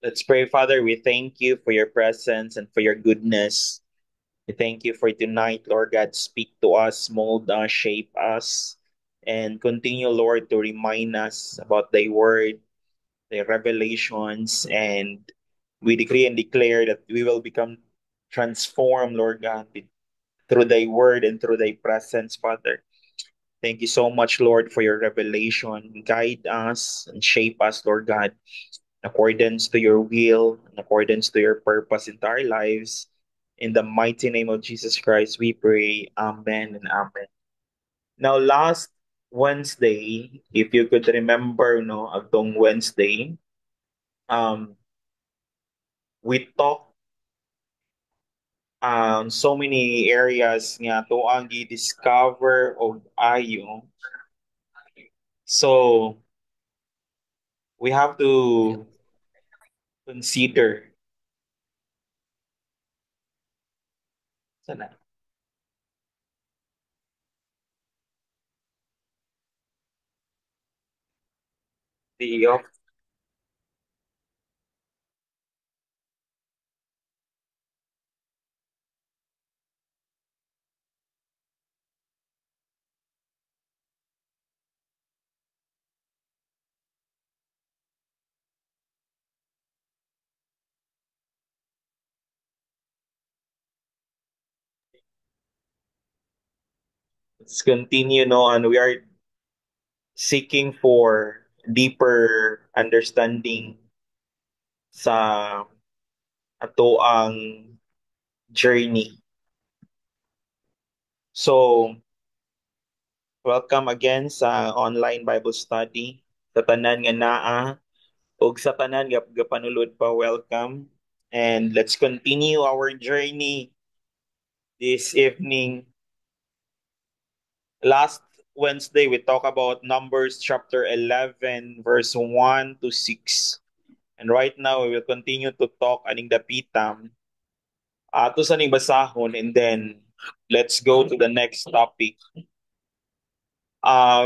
Let's pray, Father. We thank you for your presence and for your goodness. We thank you for tonight, Lord God. Speak to us, mold us, shape us, and continue, Lord, to remind us about thy word, thy revelations, and we decree and declare that we will become transformed, Lord God, through thy word and through thy presence, Father. Thank you so much, Lord, for your revelation. Guide us and shape us, Lord God, in accordance to your will, in accordance to your purpose into our lives. In the mighty name of Jesus Christ, we pray. Amen and amen. Now, last Wednesday, if you could remember, no, agtong Wednesday, um, we talked so many areas nga to ang discover og ayo. So, we have to consider sana, the let's continue, no, and we are seeking for deeper understanding sa ato ang journey. So, welcome again sa online Bible study. Sa tanan nga naa ug sa tanan nga gapanulod pa, welcome. And let's continue our journey this evening. Last Wednesday we talked about Numbers chapter 11 verse 1 to 6. And right now we will continue to talk aning dapitam ato sa ning basahon, and then let's go to the next topic.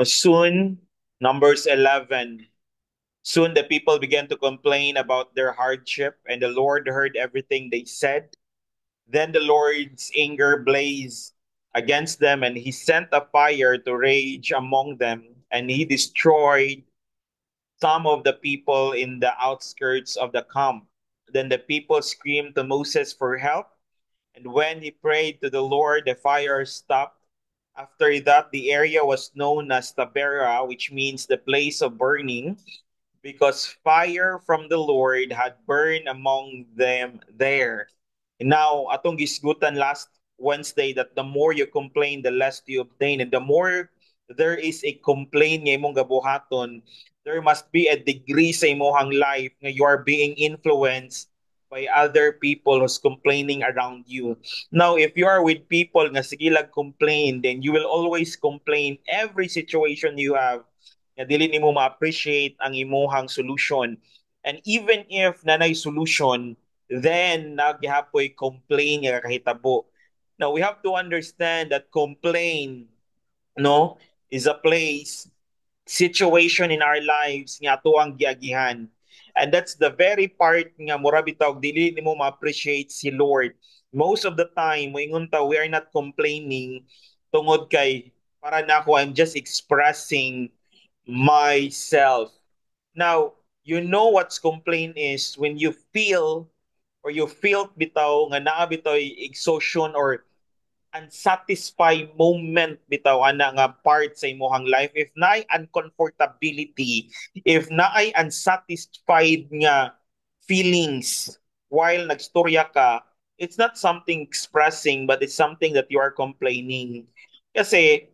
Soon, Numbers 11. Soon the people began to complain about their hardship, and the Lord heard everything they said. Then the Lord's anger blazed against them, and he sent a fire to rage among them, and he destroyed some of the people in the outskirts of the camp. Then the people screamed to Moses for help. And when he prayed to the Lord, the fire stopped. After that, the area was known as Taberah, which means the place of burning, because fire from the Lord had burned among them there. Now, atong gisgutan last Wednesday that the more you complain, the less you obtain. And the more there is a complaint nga imong gabuhaton, there must be a degree sa imong life nga you are being influenced by other people who's complaining around you. Now, if you are with people nga sige lang complain, then you will always complain every situation you have nga dili nimo ma-appreciate ang imuhang solution. And even if nanay solution, then naghapoy complain nga kahitabo. Now, we have to understand that complain, no, is a place, situation in our lives nga ato ang giagihan. And that's the very part nga mura bitaw dili nimo ma-appreciate si Lord. Most of the time, moingon ta, we are not complaining tungod kay para na ako, I'm just expressing myself. Now, you know what's complaint is when you feel or you feel bitaw nga naa bitaw exhaustion or unsatisfied moment bitaw ana nga part sa imong life, if naay uncomfortability, if naay unsatisfied nga feelings while nagstorya ka, it's not something expressing but it's something that you are complaining. Kasi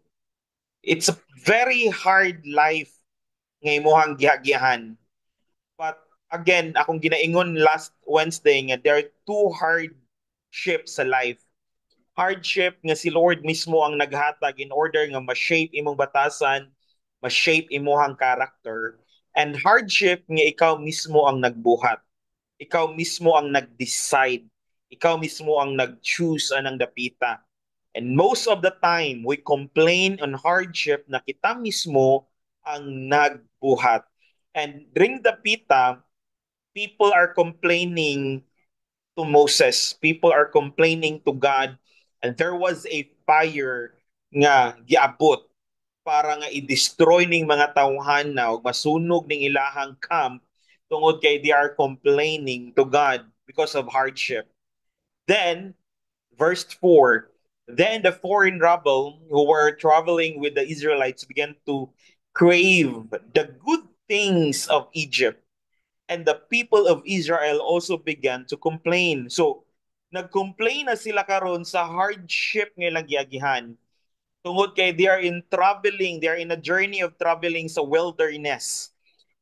it's a very hard life nga imong gihagihan. But again, akong ginaingon last Wednesday nga there are two hardships sa life. Hardship nga si Lord mismo ang naghatag in order nga ma-shape imong batasan, ma-shape imong character. And hardship nga ikaw mismo ang nagbuhat. Ikaw mismo ang nag-decide. Ikaw mismo ang nag-choose anang dapita. And most of the time, we complain on hardship na kita mismo ang nagbuhat. And during dapita, people are complaining to Moses. People are complaining to God. And there was a fire nga giabot para nga i-destroy ning mga tawhan na ug masunog ning ilahang camp tungod kay they are complaining to God because of hardship. Then, verse 4, then the foreign rabble who were traveling with the Israelites began to crave the good things of Egypt, and the people of Israel also began to complain. So, nag-complain na sila karon sa hardship nga ilang giagihan. Tungod kay they are in traveling, they are in a journey of traveling sa wilderness.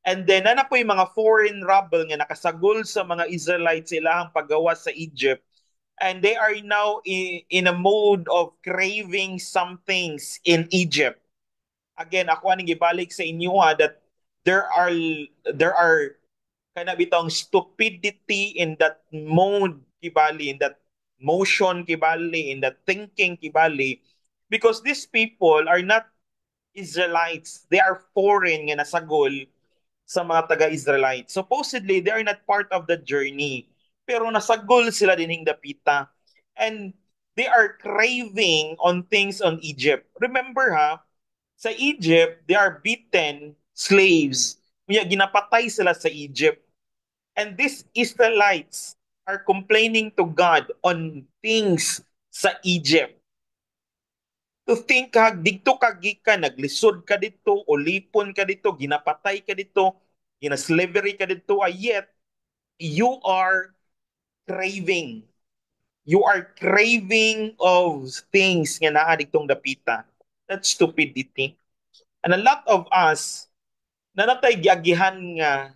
And then, na po yung mga foreign rabble nga nakasagol sa mga Israelites sila ang paggawa sa Egypt. And they are now in a mode of craving some things in Egypt. Again, ako aning gibalik sa inyo that there are there are kana bitong stupidity in that mode kibali, in that motion kibali, in that thinking kibali, because these people are not Israelites. They are foreign nga nasagol sa mga taga-Israelites. Supposedly, they are not part of the journey. Pero nasagol sila dining dapita. And they are craving on things on Egypt. Remember ha, sa Egypt, they are beaten slaves. Kaya ginapatay sila sa Egypt. And these Israelites are complaining to God on things sa Egypt. To think ka, dito ka gikan, naglisod ka dito, ulipon ka dito, ginapatay ka dito, ginaslavery ka dito, yet you are craving. You are craving of things nga naa ditong dapita. That's stupidity. And a lot of us, na natay giagihan nga,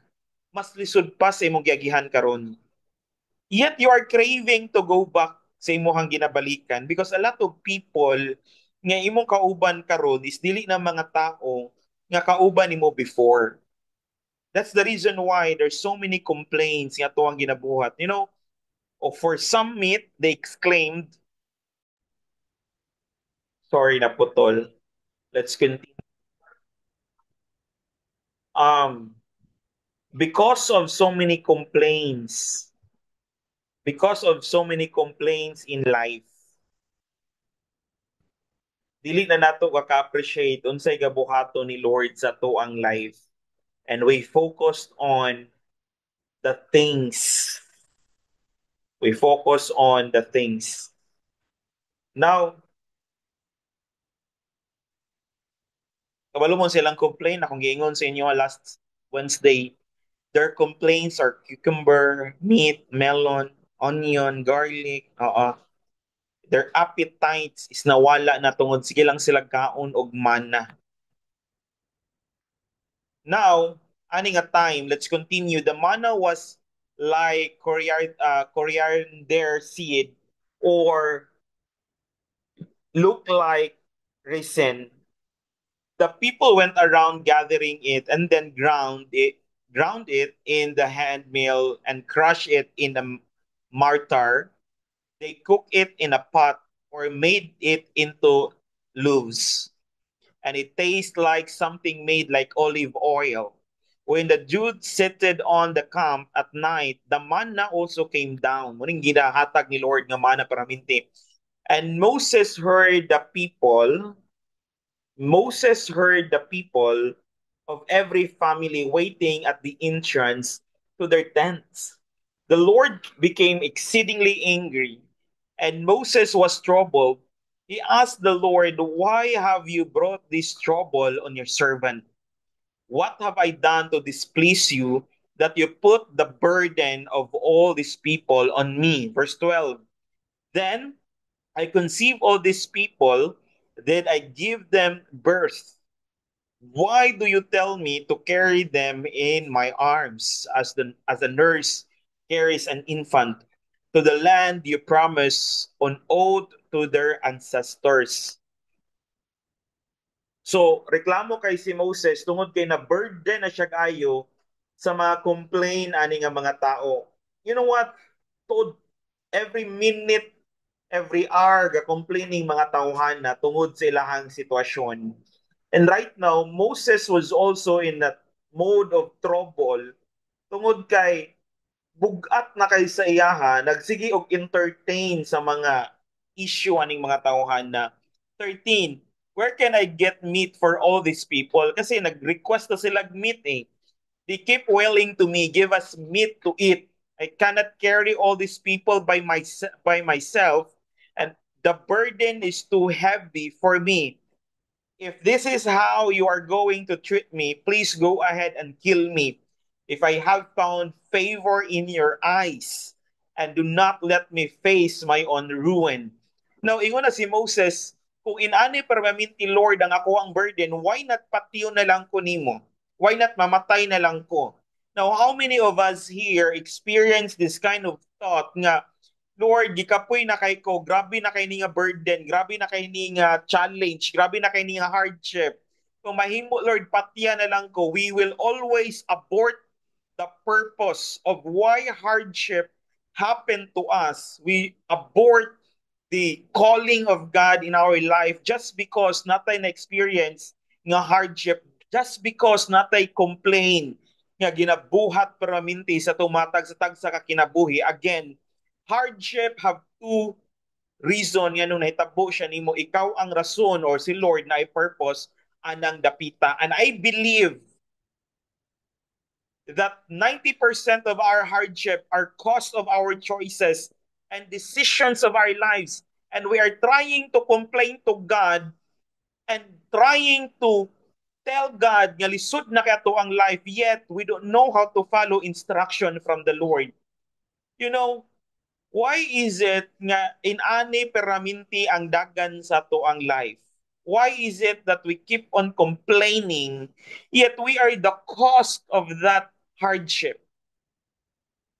mas lisod pa sa imong giagihan karon. Yet you are craving to go back sa imong ginabalikan because a lot of people nga imong kauban karon is dili na mga tao nga kauban nimo before. That's the reason why there's so many complaints nga tuwang ginabuhat. You know, for some meat, they exclaimed, sorry na putol. Let's continue. Um, because of so many complaints, because of so many complaints in life, dili na nato ka-appreciate unsay gabuhato ni Lord sa to ang life. And we focused on the things. We focus on the things. Now, kabalo mo silang complain akong giingon sa inyo last Wednesday. Their complaints are cucumber, meat, melon, onion, garlic. Their appetites is nawala na tungod sige lang sila kaon og mana. Now, ani nga time, let's continue. The manna was like coriander seed or look like resin. The people went around gathering it and then ground it in the hand mill and crush it in the mortar. They cook it in a pot or made it into loaves. And it tastes like something made like olive oil. When the Jews seated on the camp at night, the manna also came down. Muning ginahatag ni Lord nga manna para minti. And Moses heard the people of every family waiting at the entrance to their tents. The Lord became exceedingly angry, and Moses was troubled. He asked the Lord, "Why have you brought this trouble on your servant? What have I done to displease you that you put the burden of all these people on me?" Verse 12. Then I conceive all these people, then I give them birth. Why do you tell me to carry them in my arms as a nurse carries an infant to the land you promise on oath to their ancestors? So, reklamo kay si Moses tungod kay na burden na siya kayo sa mga complain ani nga mga tao. You know what? To every minute, every hour ga complaining mga tauhan na tungod sa ilahang sitwasyon. And right now, Moses was also in that mode of trouble tungod kay bugat na kay sa iyaha, nagsige og entertain sa mga issue aning mga tawhan na 13. Where can I get meat for all these people? Kasi nag-request na sila meat eh. They keep wailing to me, give us meat to eat. I cannot carry all these people by myself, and the burden is too heavy for me. If this is how you are going to treat me, please go ahead and kill me. If I have found favor in your eyes, and do not let me face my own ruin. Now, ingon na si Moses, kung inani permaminti Lord ang ako ang burden, why not patiyo na lang ko nimo? Why not mamatay na lang ko? Now, how many of us here experience this kind of thought nga, Lord, gikapoy na kay ko, grabe na kay ni nga burden, grabe na kay ni nga challenge, grabe na kay ni nga hardship. Kung mahimo, Lord, patiya na lang ko, we will always abort the purpose of why hardship happened to us. We abort the calling of God in our life just because natay na experience nga hardship, just because natay complain nga ginabuhat permanente sa tumatag sa tag sa kakinabuhi. Again, hardship have two reason nga nung nahitabo siya nimo, ikaw ang rason or si Lord na i-purpose anang dapita. And I believe that 90% of our hardship are cost of our choices and decisions of our lives. And we are trying to complain to God and trying to tell God nga lisod na kaya to ang life, yet we don't know how to follow instruction from the Lord. You know, why is it nga inani peraminti ang dagan sa to ang life? Why is it that we keep on complaining, yet we are the cost of that hardship?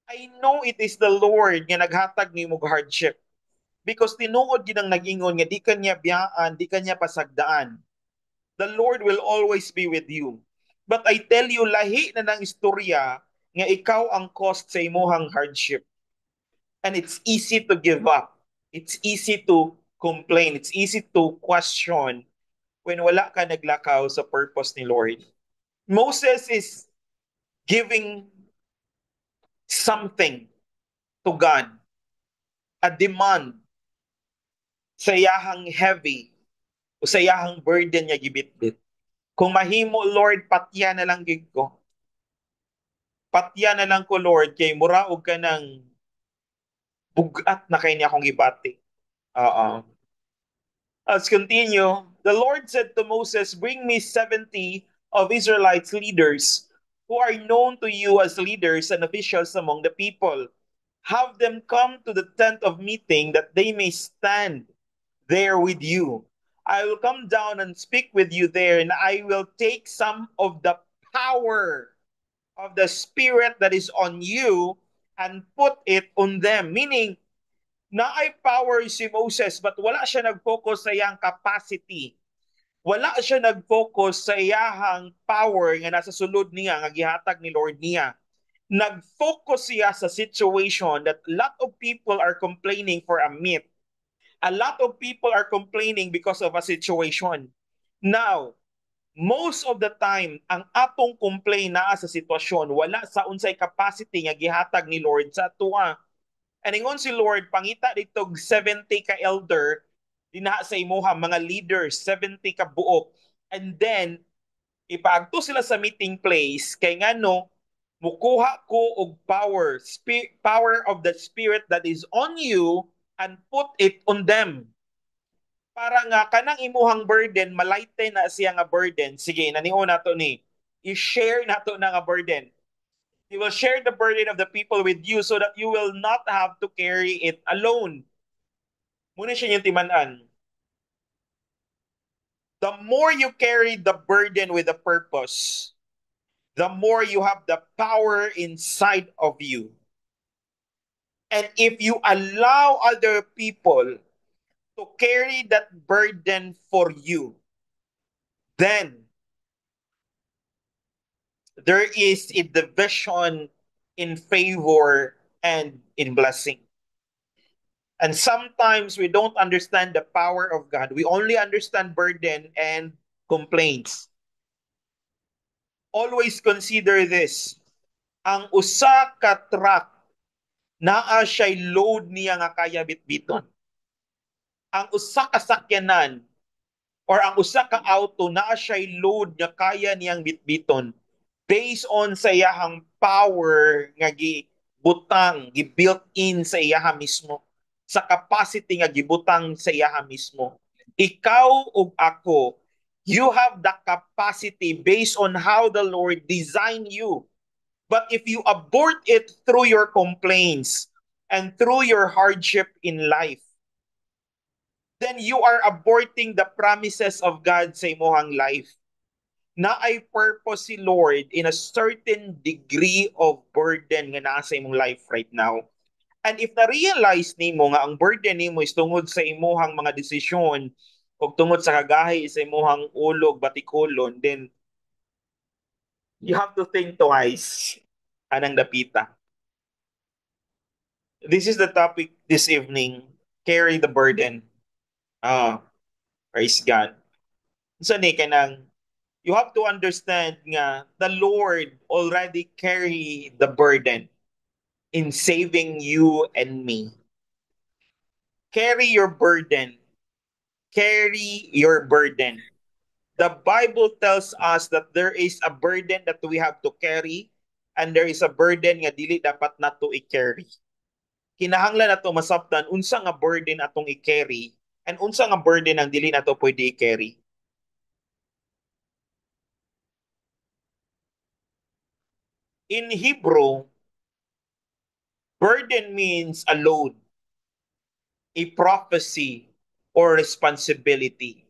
I know it is the Lord nga naghatag ni mo hardship. Because tinuod gid ang nag-ingon nga di kanya biyaan, di kanya pasagdaan. The Lord will always be with you. But I tell you, lahi na ng istorya nga ikaw ang cost sa imuhang hardship. And it's easy to give up. It's easy to complain. It's easy to question when wala ka naglakaw sa purpose ni Lord. Moses is giving something to God, a demand sa iyahang heavy o sa iyahang burden niya gibitbit. Kung mahimo, Lord, patya na lang gid ko. Patya na lang ko, Lord, kay muraog ka ng bugat na kay niya akong gibati. Oo. Let's continue. The Lord said to Moses, bring me 70 of Israelites leaders who are known to you as leaders and officials among the people. Have them come to the tent of meeting that they may stand there with you. I will come down and speak with you there, and I will take some of the power of the Spirit that is on you and put it on them. Meaning, naay power si Moses but wala siya nag-focus sa iyang capacity. Wala siya nag-focus sa iyahang power nga nasa sulod niya, nga gihatag ni Lord niya. Nag-focus siya sa situation that a lot of people are complaining for a myth. A lot of people are complaining because of a situation. Now, most of the time, ang atong complain naa sa sitwasyon, wala sa unsay capacity nga gihatag ni Lord sa atua. And ingon si Lord, pangita dito 70 ka elder, dinha sa imuha, mga leaders, 70 ka buok. And then, ipaagto sila sa meeting place, kay nga no, mukuha ko og power, power of the Spirit that is on you, and put it on them. Para nga kanang imuhang burden, malayte na siya nga burden. Sige, naniho na to ni. I-share na to na nga burden. He will share the burden of the people with you so that you will not have to carry it alone. Muna siya yung timanan. The more you carry the burden with a purpose, the more you have the power inside of you. And if you allow other people to carry that burden for you, then there is a division in favor and in blessing. And sometimes we don't understand the power of God. We only understand burden and complaints. Always consider this. Ang usa ka truck naa siya'y load niya nga kaya bitbiton. Ang usa ka sakyanan or ang usa ka auto naa siya'y load nga kaya niyang bitbiton based on sa iyahang power nga gibutang, gi-built in sa iyaha mismo, sa capacity nga gibutang sa iyaha mismo. Ikaw ug ako, you have the capacity based on how the Lord designed you. But if you abort it through your complaints and through your hardship in life, then you are aborting the promises of God sa imuhang life. Na ay purpose si Lord in a certain degree of burden nga nasa imong life right now. And if na-realize nimo nga ang burden nimo is tungod sa imuhang mga desisyon o tungod sa kagahi sa imuhang ulog, batikolon, then you have to think twice anang dapita. This is the topic this evening. Carry the burden. Ah, praise God. So ni kanang you have to understand nga the Lord already carry the burden in saving you and me. Carry your burden. Carry your burden. The Bible tells us that there is a burden that we have to carry and there is a burden nga dili dapat nato i-carry. Kinahanglan nato masabtan unsa nga burden atong i-carry and unsa nga burden ang dili nato pwede i-carry. In Hebrew, burden means a load, a prophecy, or responsibility.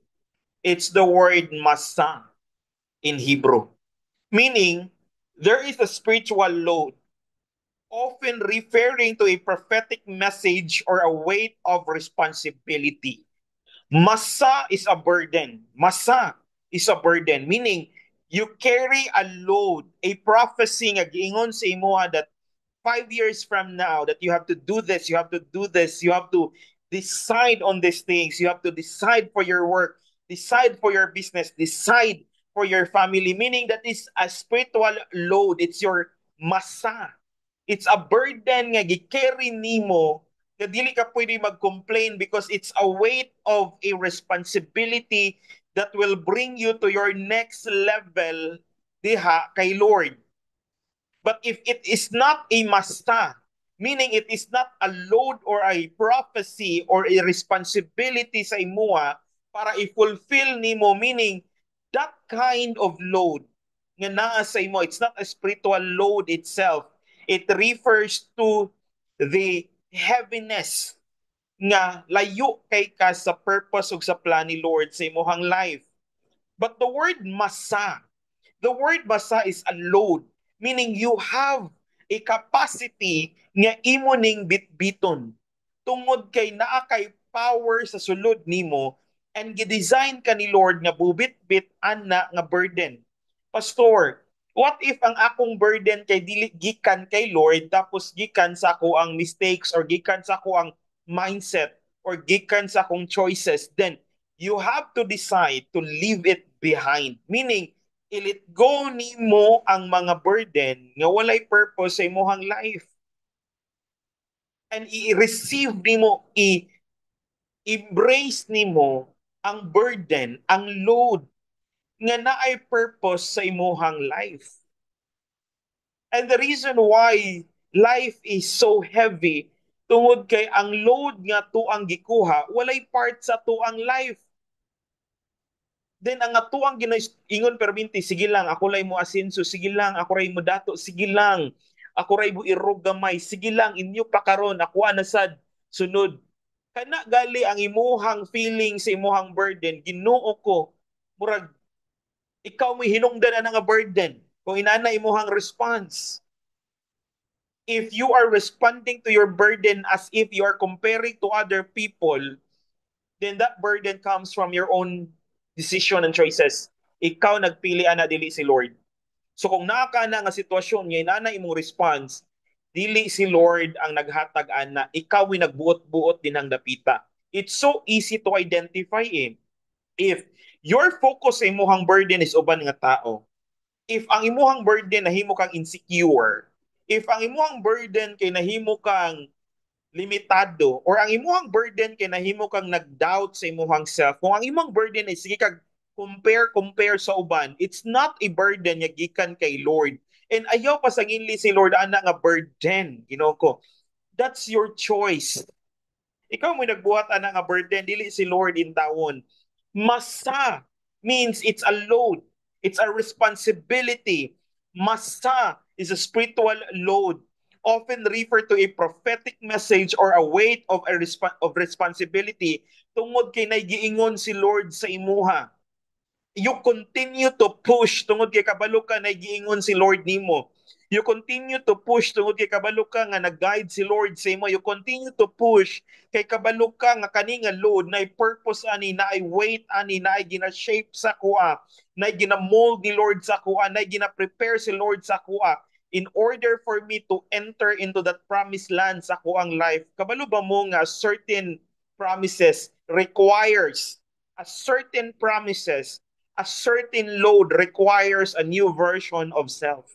It's the word masa in Hebrew, meaning there is a spiritual load, often referring to a prophetic message or a weight of responsibility. Masa is a burden. Masa is a burden, meaning you carry a load, a prophecy nga giingon sa imo that 5 years from now that you have to do this, you have to do this, you have to decide on these things, you have to decide for your work, decide for your business, decide for your family, meaning that is a spiritual load. It's your masa. It's a burden nga gi-carry nimo na dili ka pwede mag-complain because it's a weight of a responsibility that will bring you to your next level diha kay Lord. But if it is not a masta, meaning it is not a load or a prophecy or a responsibility sa imuha para i-fulfill nimo, meaning that kind of load nga naa sa imo, it's not a spiritual load itself. It refers to the heaviness nga layo kay ka sa purpose ug sa plan ni Lord sa imuhang life. But the word basa is a load, meaning you have a capacity nga imo ning bitbiton. Tungod kay naa kay power sa sulod nimo and gidesign ka ni Lord nga bubit-bit ana nga burden. Pastor, what if ang akong burden kay dili gikan kay Lord tapos gikan sa ako ang mistakes or gikan sa ako ang mindset or gikan sa akong choices, then you have to decide to leave it behind. Meaning, i-let go nimo ang mga burden nga walay purpose sa imong life. And i-receive nimo, i-embrace nimo ang burden, ang load nga naay purpose sa imong life. And the reason why life is so heavy tungod kay ang load nga tuang gikuha walay part sa tuang life. Then ang atuang ingon perminti, sige lang, ako ray mo asenso, sige lang, ako ray mo dato, sige lang, ako ray mo irog gamay, sige lang, inyo pa karon, ako na sad, sunod. Kana gali ang imuhang feeling sa imuhang burden, Ginoo ko, murag, ikaw mo hinungdan na nga burden, kung inana imuhang response. If you are responding to your burden as if you are comparing to other people, then that burden comes from your own decision and choices. Ikaw nagpili ana dili si Lord. So kung naa ka na nga sitwasyon nga inana imong response, dili si Lord ang naghatag ana, ikaw ay nagbuot-buot din ang dapita. It's so easy to identify if your focus sa imuhang burden is uban nga tao. If ang imuhang burden nahimo kang insecure, If ang imuhang burden kay nahimo kang limitado or ang imuhang burden kay nahimo kang nag-doubt sa imuhang self, kung ang imong burden is sige kag compare sa uban, it's not a burden nga gikan kay Lord. And ayaw pa sa ginli si Lord ana nga burden, ko. That's your choice. Ikaw mo nagbuhat ana nga burden, dili si Lord in tawon. Masa means it's a load. It's a responsibility. Masa is a spiritual load, often referred to a prophetic message or a weight of of responsibility tungod kay giingon si Lord sa imuha. You continue to push tungod kay kabalo ka na giingon si Lord nimo. You continue to push tungod kay kabalo ka nga nag-guide si Lord sa imo. You continue to push kay kabalo ka nga kani nga load na purpose ani, na ay weight ani, na ay gina-shape sa kuha, na ay gina-mold ni Lord sa kuha, na ay gina-prepare si Lord sa kuha in order for me to enter into that promised land sa kuang life. Kabalo ba mo nga certain promises requires a certain load requires a new version of self,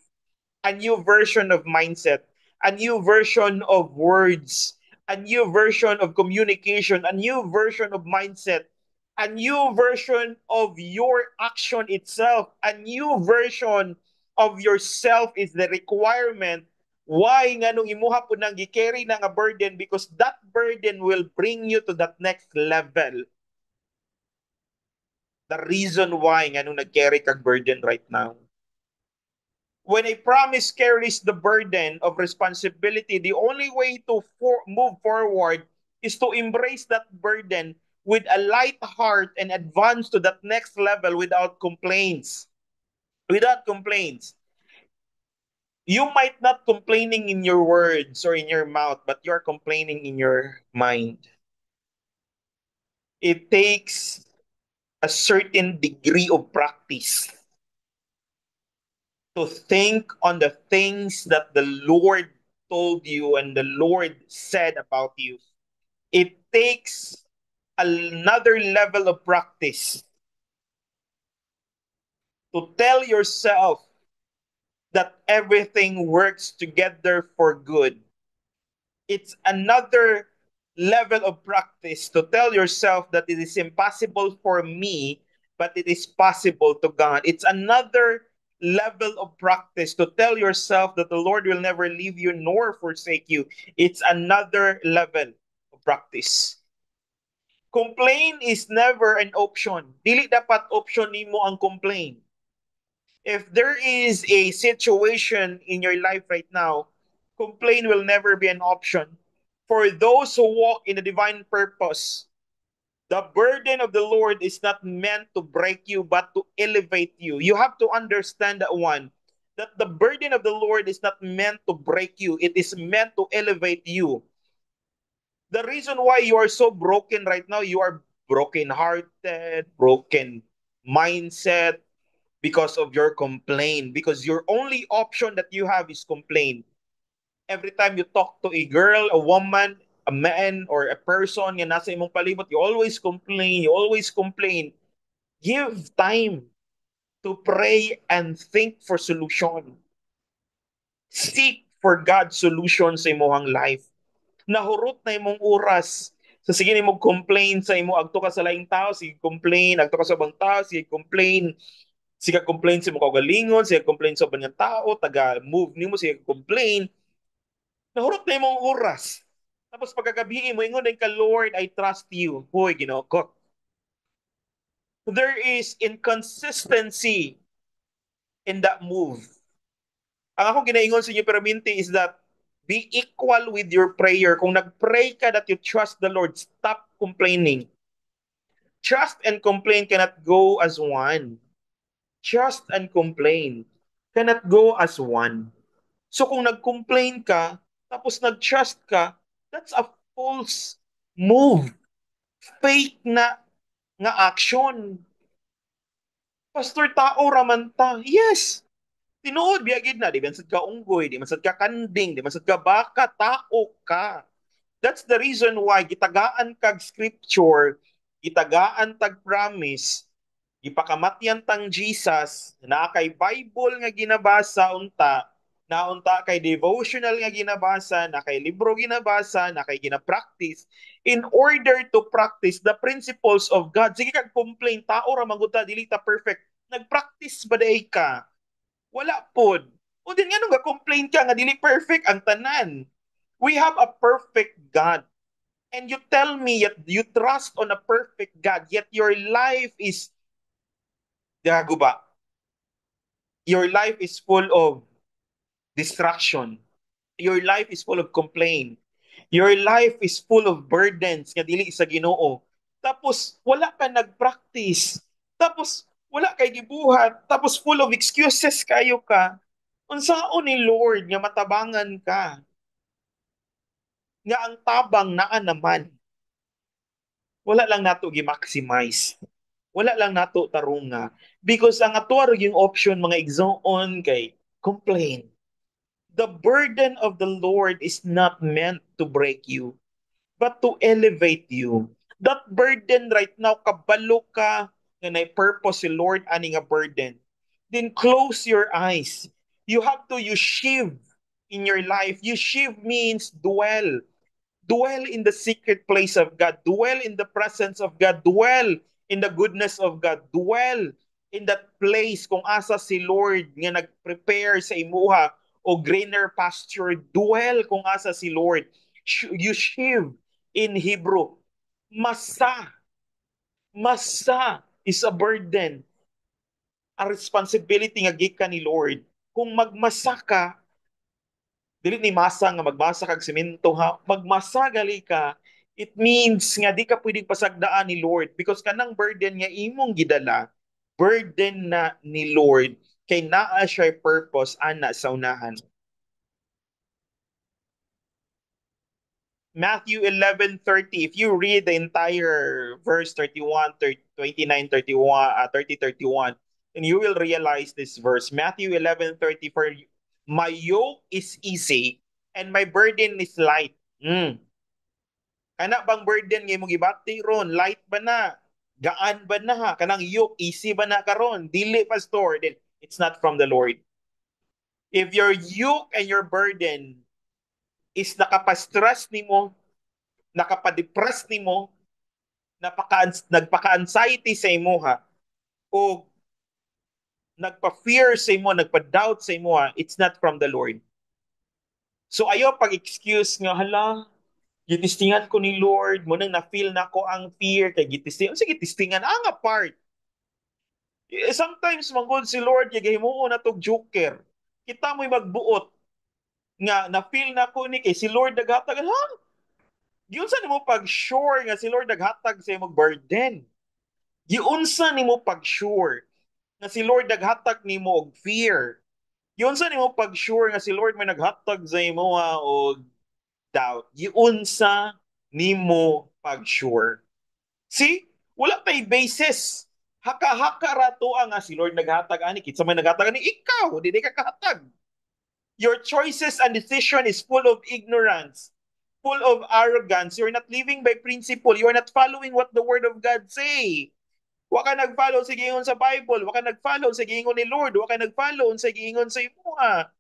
a new version of mindset, a new version of words, a new version of communication, a new version of mindset, a new version of your action itself, a new version of yourself is the requirement. Why nga nung imuha po nang gi-carry na nga burden? Because that burden will bring you to that next level. The reason why nga nung nag-carry kag burden right now. When a promise carries the burden of responsibility, the only way to move forward is to embrace that burden with a light heart and advance to that next level without complaints. Without complaints. You might not complaining in your words or in your mouth, but you're complaining in your mind. It takes a certain degree of practice to think on the things that the Lord told you and the Lord said about you. It takes another level of practice to tell yourself that everything works together for good. It's another level of practice to tell yourself that it is impossible for me, but it is possible to God. It's another level of practice to tell yourself that the Lord will never leave you nor forsake you. It's another level of practice. Complain is never an option. Dili dapat option nimo ang complain. If there is a situation in your life right now, complain will never be an option. For those who walk in a divine purpose, the burden of the Lord is not meant to break you, but to elevate you. You have to understand that one, that the burden of the Lord is not meant to break you, it is meant to elevate you. The reason why you are so broken right now, you are broken hearted, broken mindset, because of your complaint. Because your only option that you have is complain. Every time you talk to a girl, a woman, a man, or a person nga nasa imong palibot, you always complain, you always complain. Give time to pray and think for solution. Seek for God's solution sa imong life. Nahurot na imong oras. So sige ni mo complain sa imo agto ka sa laing tao, sige complain, agto ka sa ibang tao, sige complain. Sige complain sa mga kagalingon, sige complain sa ibang tao, taga move nimo, sige complain. Nahurot na imong oras. Tapos pagkagabi mo ingon ka, Lord, I trust you. Hoy, Ginoo ko. There is inconsistency in that move. Ang ako ginaingon sa inyo perminti is that be equal with your prayer. Kung nag-pray ka that you trust the Lord, stop complaining. Trust and complain cannot go as one. Trust and complain cannot go as one. So kung nag-complain ka, tapos nag-trust ka, that's a false move. Fake na nga action. Pastor, tao raman ta. Yes. Tinuod, biyagid na. Di man sad ka unggoy, di man sad ka kanding, di man sad ka baka, tao ka. That's the reason why gitagaan kag scripture, gitagaan tag promise, gipakamatyan tang Jesus, na kay Bible nga ginabasa unta, Naunta kay devotional nga ginabasa, na kay libro ginabasa, na kay ginapractice in order to practice the principles of God. Sige kag complain, tao ra maguta dili ta perfect. Nagpractice ba day ka? Wala pod. O din nga nung ga-complain ka nga dili perfect ang tanan. We have a perfect God. And you tell me yet you trust on a perfect God, yet your life is, gago ba? Your life is full of distraction. Your life is full of complaint. Your life is full of burdens nga dili sa Ginoo. Tapos wala ka nagpractice. Tapos wala kay gibuhat. Tapos full of excuses kayo ka. Unsaon ni Lord nga matabangan ka? Nga ang tabang naa naman. Wala lang nato gi-maximize. Wala lang nato tarunga. Because ang atuwa yung option mga igsoon kay complain. The burden of the Lord is not meant to break you, but to elevate you. That burden right now, kabalo ka nga na purpose si Lord ani nga burden. Then close your eyes. You have to use shiv in your life. Use shiv means dwell. Dwell in the secret place of God. Dwell in the presence of God. Dwell in the goodness of God. Dwell in that place kung asa si Lord nga nag-prepare sa imuha o greener pasture. Dwell kung asa si Lord. Yushiv in Hebrew. Masa. Masa is a burden. A responsibility nga gikan ni Lord. Kung magmasa ka, dili ni masa nga magbasa kag semento ha, magmasa gali ka, it means nga di ka pwedeng pasagdaan ni Lord because kanang burden nga imong gidala, burden na ni Lord kay naa siya purpose ana sa unahan. Matthew 11:30, if you read the entire verse 31, 29, 31, 30, 31, and you will realize this verse. Matthew 11:30, for my yoke is easy and my burden is light. Kana bang burden nga imong gibati ron? Light ba na? Gaan ba na ha? Kanang yoke, easy ba na karon? Dili, pastor. Then, it's not from the Lord. If your yoke and your burden is nakapastress nimo, nakapadepress nimo, nagpaka-anxiety sa imuha, o nagpa-fear sa imo, nagpa-doubt sa imuha, it's not from the Lord. So ayo pag-excuse nga, hala, gitistingan ko ni Lord, mo nang na-feel na ko ang fear, kay gitistingan. Sige, tistingan, ang apart. Sometimes, manggod si Lord, himuon na tog joker. Kita mo'y magbuot, nga na-feel na ko ni, kay si Lord naghatag, ha? Giunsa nimo pag-sure nga si Lord naghatag sa imong burden? Giunsa nimo pag-sure nga si Lord naghatag nimo og fear? Giunsa nimo pag-sure nga si Lord may naghatag sa imo og doubt? Giunsa nimo pag-sure? See? Wala tay basis. Haka-haka rato ang nga si Lord naghatag ani, kitsa may naghatag ani, ikaw di ka kahatag. Your choices and decision is full of ignorance, full of arrogance. You're not living by principle. You're not following what the Word of God say. Wa ka nag-follow sa giingon sa Bible. Wa ka nag-follow sa giingon ni Lord. Wa ka nag-follow sa giingon sa imuha.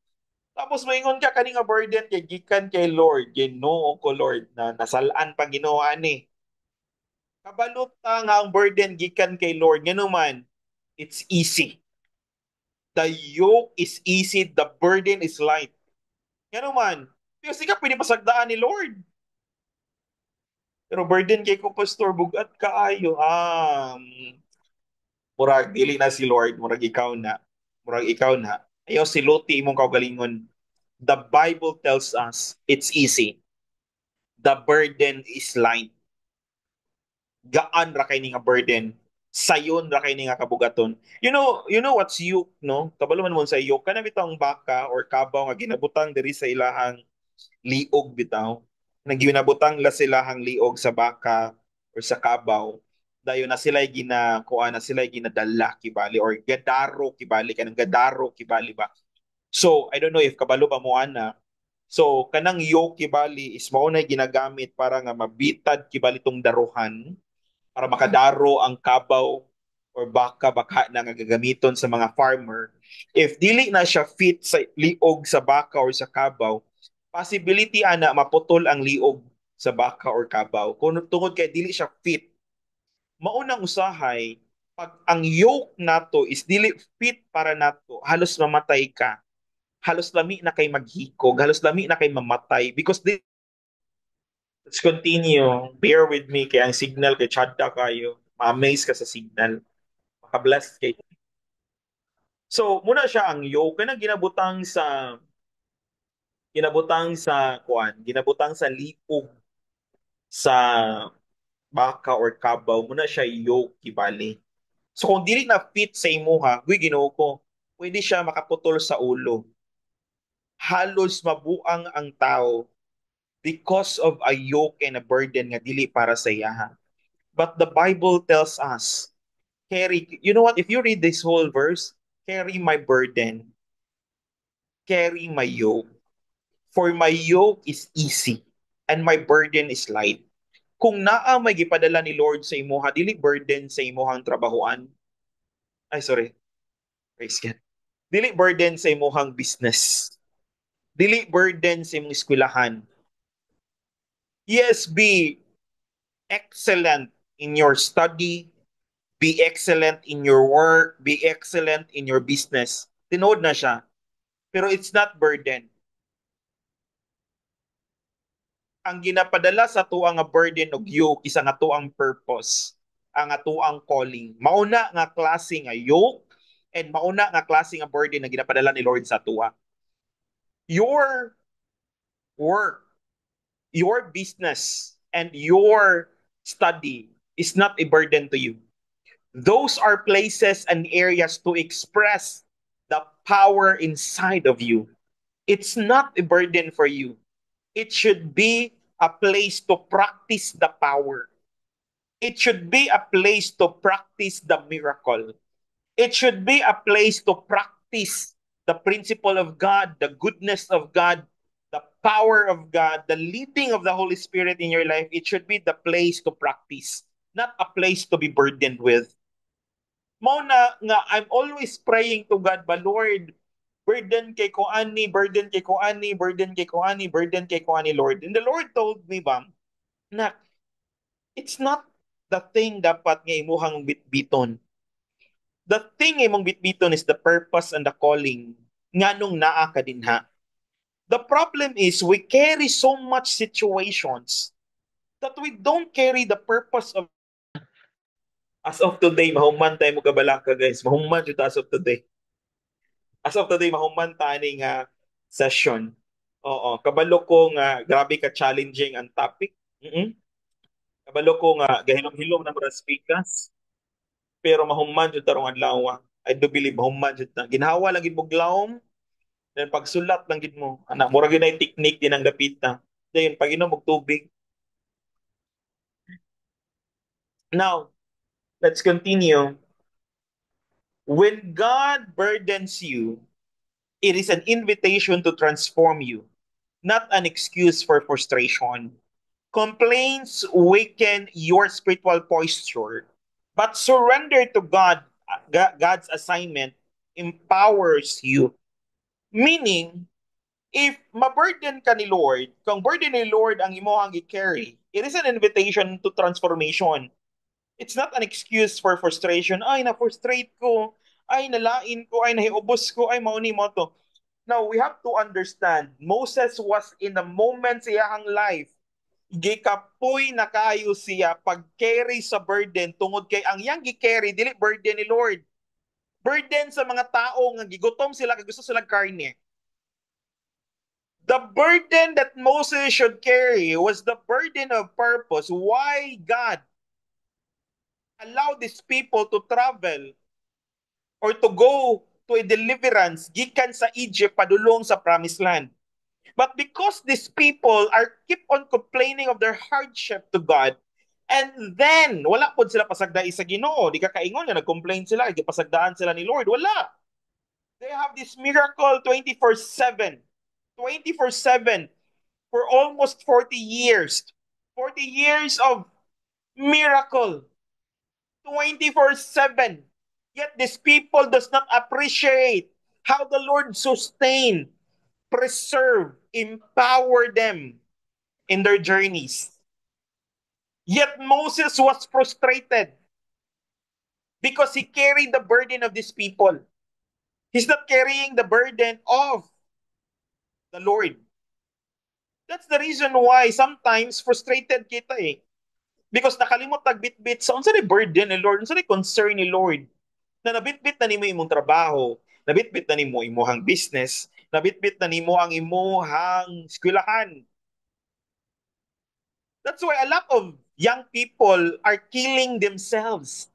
Tapos maingon ka kani nga burden kay gikan kay Lord. Ginoo ko Lord na nasalaan pang Ginoo ani. Kabalot nga ang burden gikan kay Lord. Ngano man, it's easy. The yoke is easy, the burden is light. Ngano man, kasi ka pwede pasagdaan ni Lord. Pero burden kay ko, Pastor, bugat kaayo. Murag, dili na si Lord, murag ikaw na. Murag ikaw na. Ayaw si Loti imong kaugalingon. The Bible tells us it's easy. The burden is light. Gaan ra kay ni nga burden. Sayon ra kay ni nga kabugaton. You know what's yoke, no? Kabalo man mo sa yoke, kana bitang baka or kabaw nga ginabutang diri sa ilahang liog bitaw. Naginabutang la silahang liog sa baka or sa kabaw. Dayon na sila ginakuha na sila ginadala kibali or gadaro kibali kanang gadaro kibali ba. So, I don't know if kabalo pa mo ana. So, kanang yoke kibali is mao na ginagamit para nga mabitad kibali tong daruhan para makadaro ang kabaw or baka na nga gagamiton sa mga farmer, if dili na siya fit sa liog sa baka or sa kabaw, possibility ana maputol ang liog sa baka or kabaw. Kung tungod kay dili siya fit, maunang usahay pag ang yoke nato is dili fit para nato, halos mamatay ka. Halos lami na kay maghikog, halos lami na kay mamatay because let's continue. Bear with me kay ang signal kay chadda kayo. Ma-amaze ka sa signal. Maka-bless kay. So, muna siya ang yoke na ginabutang sa liog sa baka or kabaw, muna siya yoke kibali. So kung dili na fit sa imuha, guy Ginoo ko, pwede siya makaputol sa ulo. Halos mabuang ang tao because of a yoke and a burden nga dili para sa iyaha. But the Bible tells us, carry, you know what, if you read this whole verse, carry my burden, carry my yoke. For my yoke is easy and my burden is light. Kung naa may gipadala ni Lord sa imuha, dili burden sa imuhang trabahoan. Ay, sorry. Praise God. Dili burden sa imuhang business. Dili burden sa imong eskwelahan. Yes, be excellent in your study, be excellent in your work, be excellent in your business. Tinood na siya. Pero it's not burden. Ang ginapadala sa tuang nga burden og yoke isa nga tuang purpose, ang tuang calling. Mauna nga klase nga yoke and mauna nga klase nga burden na ginapadala ni Lord sa tuwa. Your work, your business, and your study is not a burden to you. Those are places and areas to express the power inside of you. It's not a burden for you. It should be a place to practice the power. It should be a place to practice the miracle. It should be a place to practice the principle of God, the goodness of God, the power of God, the leading of the Holy Spirit in your life. It should be the place to practice, not a place to be burdened with. Mao na nga I'm always praying to God, ba Lord, burden kay ko ani, burden kay ko ani, burden kay ko ani, burden kay ko ani, Lord. And the Lord told me ba, na it's not the thing dapat nga imuhang bitbiton. The thing imong bitbiton is the purpose and the calling nganong naa ka dinha. The problem is we carry so much situations that we don't carry the purpose of. As of today, mahuman tayo mo kabalaka guys. Mahuman jud as of today. As of today, mahuman tani nga session. Oo, kabalo ko nga grabe ka challenging ang topic. Mm-mm. Kabalo ko nga gahilom-hilom na mga speakers. Pero mahuman jud tarong adlaw. I do believe mahuman jud na. Ginhawa lang gid mo. Then pagsulat lang gid mo. Ana, mura gyud ay technique din ang gapita. Then pag inom og tubig. Now, let's continue. When God burdens you, it is an invitation to transform you, not an excuse for frustration. Complaints weaken your spiritual posture, but surrender to God, God's assignment empowers you. Meaning, if maburden ka ni Lord, kung burden ni Lord ang imo ang i-carry, it is an invitation to transformation. It's not an excuse for frustration. Ay, na-frustrate ko. Ay, nalain ko. Ay, nahiubos ko. Ay, mauni mo to. Now, we have to understand, Moses was in a moment sa iyang life. Gikapoy na kayo siya pag-carry sa burden tungod kay ang yang gi-carry, dili burden ni Lord. Burden sa mga tao nga gigutom sila kay gusto sila karne. The burden that Moses should carry was the burden of purpose. Why God allowed these people to travel or to go to a deliverance gikan sa Egypt padulong sa promised land. But because these people are keep on complaining of their hardship to God, and then wala pod sila pasagdai sa Ginoo, di ka kaingon nga nag-complain sila, gipasagdaan sila ni Lord, wala. They have this miracle 24/7. 24/7 for almost 40 years. 40 years of miracle. 24/7. Yet these people does not appreciate how the Lord sustain, preserve, empower them in their journeys. Yet Moses was frustrated because he carried the burden of these people. He's not carrying the burden of the Lord. That's the reason why sometimes frustrated kita eh. Because nakalimot nagbitbit sa unsa ni burden ni Lord, unsa ni concern ni Lord. Na nabitbit na nimo imong trabaho, nabitbit na nimo imuhang business, nabitbit na nimo ang imuhang eskwelahan. That's why a lot of young people are killing themselves.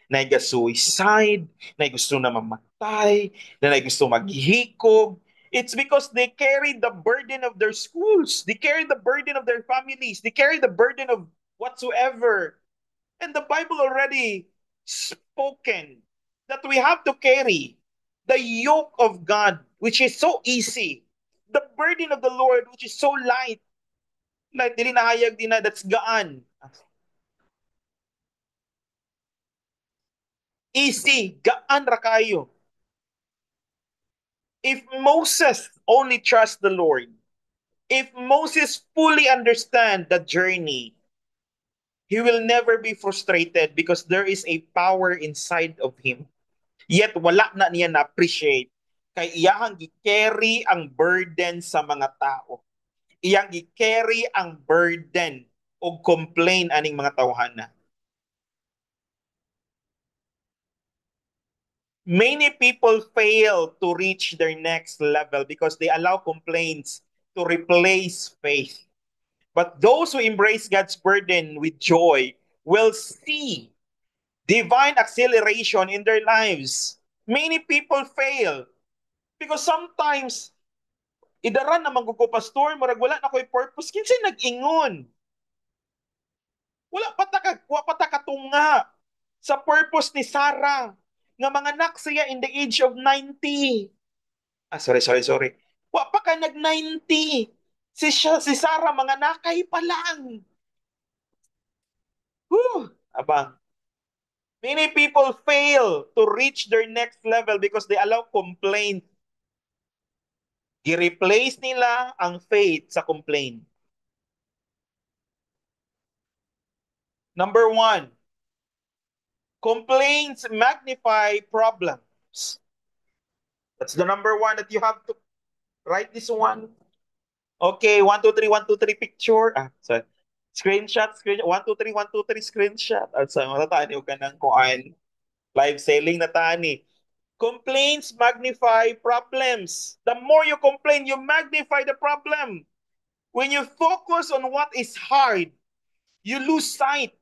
Na suicide, na gusto na mamatay, na gusto maghikog. It's because they carry the burden of their schools. They carry the burden of their families. They carry the burden of whatsoever. And the Bible already spoken that we have to carry the yoke of God, which is so easy. The burden of the Lord, which is so light. Like, dili nahayag din na, that's gaan. Easy, gaan ra kayo. If Moses only trusts the Lord, if Moses fully understand the journey, he will never be frustrated because there is a power inside of him. Yet wala na niya na-appreciate kay iyang gi-carry ang burden sa mga tao. Iyang gi-carry ang burden o complain aning mga tawhana. Many people fail to reach their next level because they allow complaints to replace faith. But those who embrace God's burden with joy will see divine acceleration in their lives. Many people fail because sometimes idaran na ko pastor, marag wala na ko'y purpose. Kinsay nag-ingon? Wala pa ta katunga sa purpose ni Sarah nga mga anak siya in the age of 90. Sorry. Wa pa ka nag-90. Si Sarah mga nakay pa lang. Abang. Many people fail to reach their next level because they allow complaint. I-replace nila ang faith sa complaint. Number one, complaints magnify problems. That's the number one that you have to write this one. Okay, 1, 2, 3, 1, 2, 3 picture. So screenshot, 1, 2, 3, 1, 2, 3 screenshot. At sa matatani ka ng kuan. Live selling na tani. Complaints magnify problems. The more you complain, you magnify the problem. When you focus on what is hard, you lose sight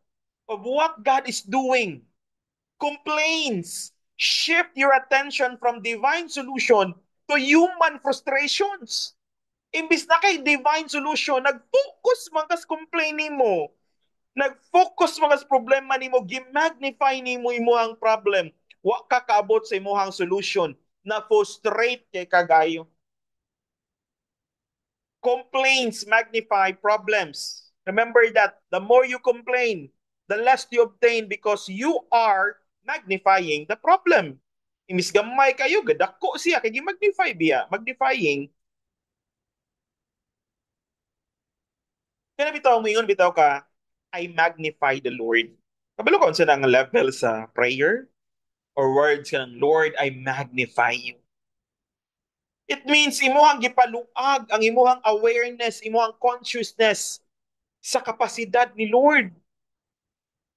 of what God is doing. Complaints shift your attention from divine solution to human frustrations. Imbis na kay divine solution, nag-focus man kas complaining mo. Nag-focus mga problema nimo, gi-magnify nimo imong problem. Wa ka kaabot sa imong solution. Na frustrate kay kagayo. Complaints magnify problems. Remember that the more you complain, the less you obtain because you are magnifying the problem. Imis gamay kayo, gadako siya, kaya magnify biya. Magnifying. Kaya bitaw mo yun, bitaw ka, I magnify the Lord. Kabalo ko sa nang level sa prayer or words ka ng Lord, I magnify you. It means imuhang gipaluag ang imuhang awareness, imuhang consciousness sa kapasidad ni Lord.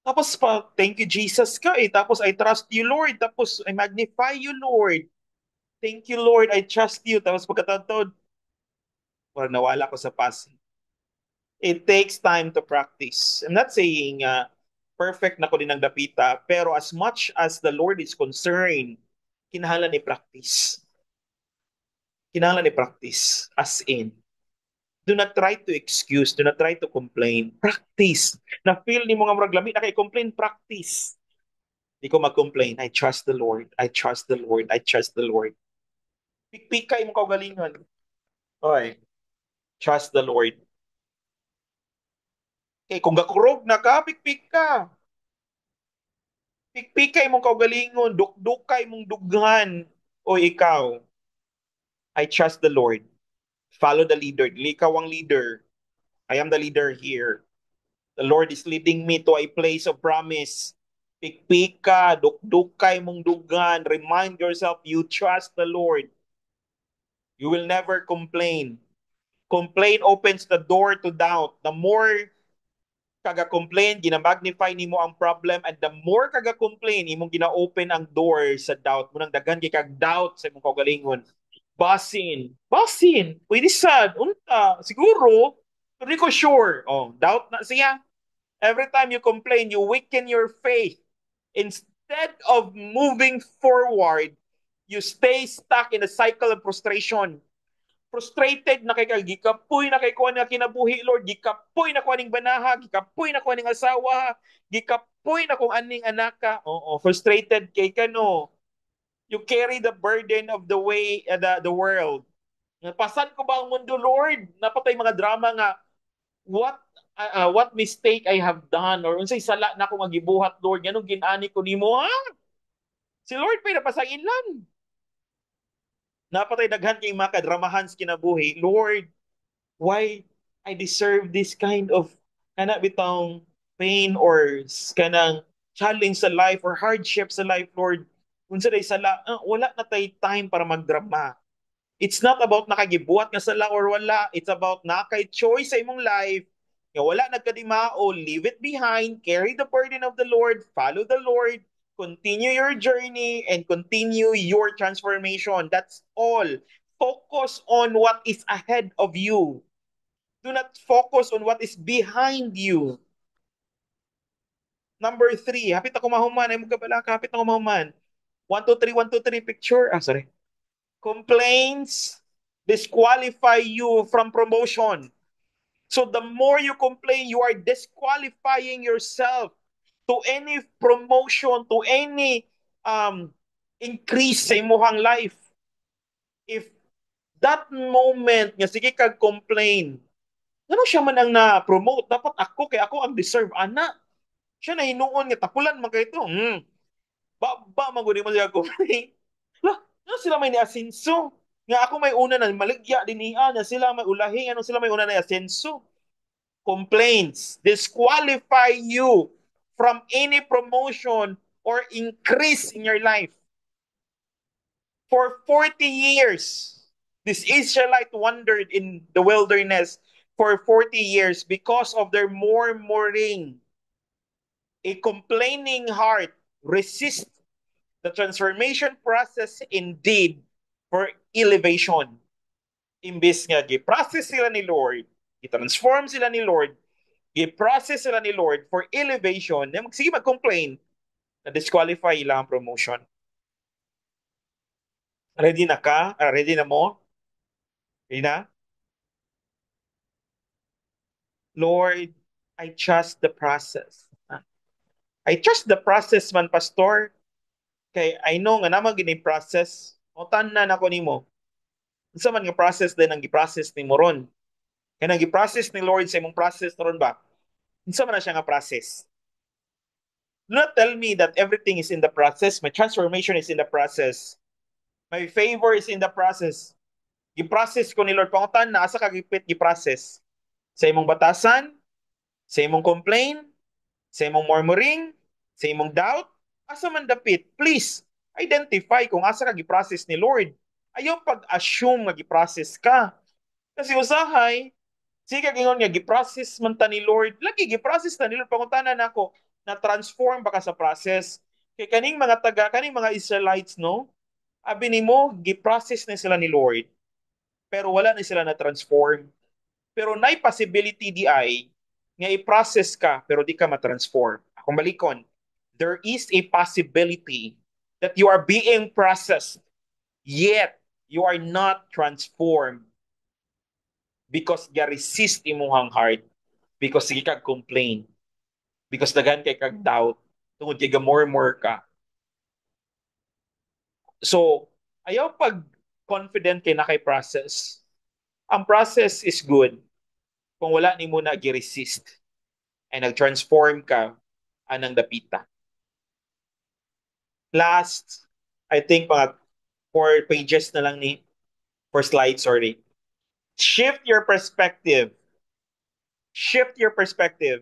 Tapos pa, thank you Jesus ka eh. Tapos I trust you Lord. Tapos I magnify you Lord. Thank you Lord, I trust you. Tapos pagkatapos, well, nawala ko sa passing. It takes time to practice. I'm not saying perfect na ko din ang dapita, pero as much as the Lord is concerned, kinahanglan ni practice. Kinahanglan ni practice. As in, do not try to excuse, do not try to complain. Practice. Na feel ni mga murag lami na kay complain, practice. Di ko mag-complain. I trust the Lord. I trust the Lord. I trust the Lord. Pikpikay mo kaugalingon. Oy, trust the Lord. Okay, kung gakurog na ka, pikpik ka. Pikpikay mong kaugalingon, dukdukay mong dughan. O ikaw, I trust the Lord. Follow the leader. Dili ikaw ang leader. I am the leader here. The Lord is leading me to a place of promise. Pikpika, dukdukay mong dughan. Remind yourself you trust the Lord. You will never complain. Complain opens the door to doubt. The more kaga-complain, ginamagnify nimo ang problem, and the more kaga-complain, imong gina-open ang door sa doubt. Munang daghan kay kag doubt sa imong kaugalingon. Basin. Pwede sad. Unta. Siguro. Hindi ko sure. Oh, doubt na siya. Every time you complain, you weaken your faith. Instead of moving forward, you stay stuck in a cycle of frustration. Frustrated na kay gikapoy na kay kuan nga kinabuhi, Lord, gikapoy na kuaning banaha, gikapoy na kuaning asawa, gikapoy na kung aning anaka. Oo, frustrated kay kano. You carry the burden of the way the world. Pasan ko ba ang mundo, Lord? Napatay mga drama nga what mistake I have done or unsay sala na ako nga gibuhat, Lord, nganong ginani ko nimo, ha? Si Lord pay napasailan. Napatay daghan kay mga kadramahan sa kinabuhi. Lord, why I deserve this kind of kana bitong pain or kanang challenge sa life or hardship sa life, Lord? Unsa day sala, wala na tay time para magdrama. It's not about nakagibuhat nga sala or wala. It's about nakay choice sa imong life. Nga wala nagkadimao, leave it behind, carry the burden of the Lord, follow the Lord, continue your journey, and continue your transformation. That's all. Focus on what is ahead of you. Do not focus on what is behind you. Number three, hapit ako mahuman. Ay mo kabalaka, hapit ako mahuman. 1, 2, 3, 1, 2, 3 picture. Sorry. Complaints disqualify you from promotion. So the more you complain, you are disqualifying yourself to any promotion, to any increase sa imong life. If that moment nga sige kag complain, ano siya man ang na-promote, dapat ako kay ako ang deserve ana. Siya na hinuon nga tapulan man kay ito. Ba maguni mo siya complain. Lah, ano sila may ni-asenso? Nga ako may una na maligya din niya na sila may ulahi, ano sila may una na asenso. Complaints disqualify you from any promotion or increase in your life. For 40 years, this Israelite wandered in the wilderness for 40 years because of their murmuring. A complaining heart resists the transformation process indeed for elevation. Imbes nga gi-process sila ni Lord, i-transform sila ni Lord, gi-process sila ni Lord for elevation, sige mag-complain, na disqualify ilang promotion. Ready na ka? Ready na mo? Ready na? Lord, I trust the process. I trust the process man, Pastor. Kay I know nga naman gini process. O tanan ako nimo. Unsa man nga process din ang gi-process ni Moron. Kaya nang gi-process ni Lord sa imong process ron ba? Unsa man na siya nga process? Do not tell me that everything is in the process. My transformation is in the process. My favor is in the process. Gi-process ko ni Lord. Pangutan na asa kagipit gi-process. Sa imong batasan, sa imong complain, sa imong murmuring, sa imong doubt, asa man dapit. Please, identify kung asa ka gi-process ni Lord. Ayaw pag-assume nga gi-process ka. Kasi usahay, sige gingon nga gi-process man ta ni Lord. Lagi gi-process ta ni Lord, pangutanan nako na transform baka sa process. Kay kaning mga kaning mga Israelites, no? Abi nimo gi-process na sila ni Lord, pero wala na sila na transform. Pero nay possibility di ay nga i-process ka pero di ka ma-transform. Akong balikon, there is a possibility that you are being processed yet you are not transformed because ga resist imong heart, because sige kag complain, because dagan kay kag doubt, tungod kay gamor-more ka. So, ayaw pag confident kay na kay process. Ang process is good kung wala ni mo na gi-resist ay nag-transform ka anang dapita. Last, I think mga 4 pages na lang ni, 4 slides, sorry. Shift your perspective. Shift your perspective.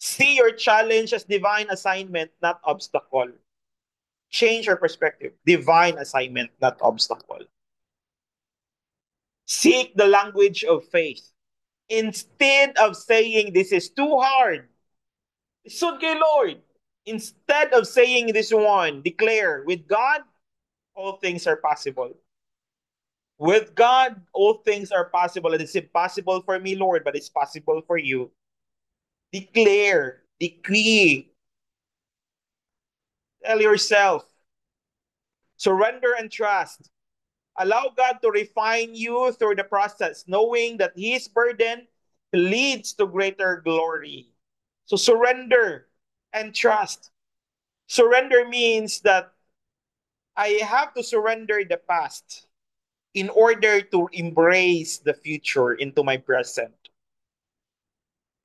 See your challenge as divine assignment, not obstacle. Change your perspective. Divine assignment, not obstacle. Seek the language of faith. Instead of saying this is too hard, sud kay Lord. Instead of saying this one, declare, with God, all things are possible. With God, all things are possible. And it's impossible for me, Lord, but it's possible for you. Declare, decree, tell yourself, surrender and trust. Allow God to refine you through the process, knowing that His burden leads to greater glory. So surrender and trust. Surrender means that I have to surrender the past in order to embrace the future into my present.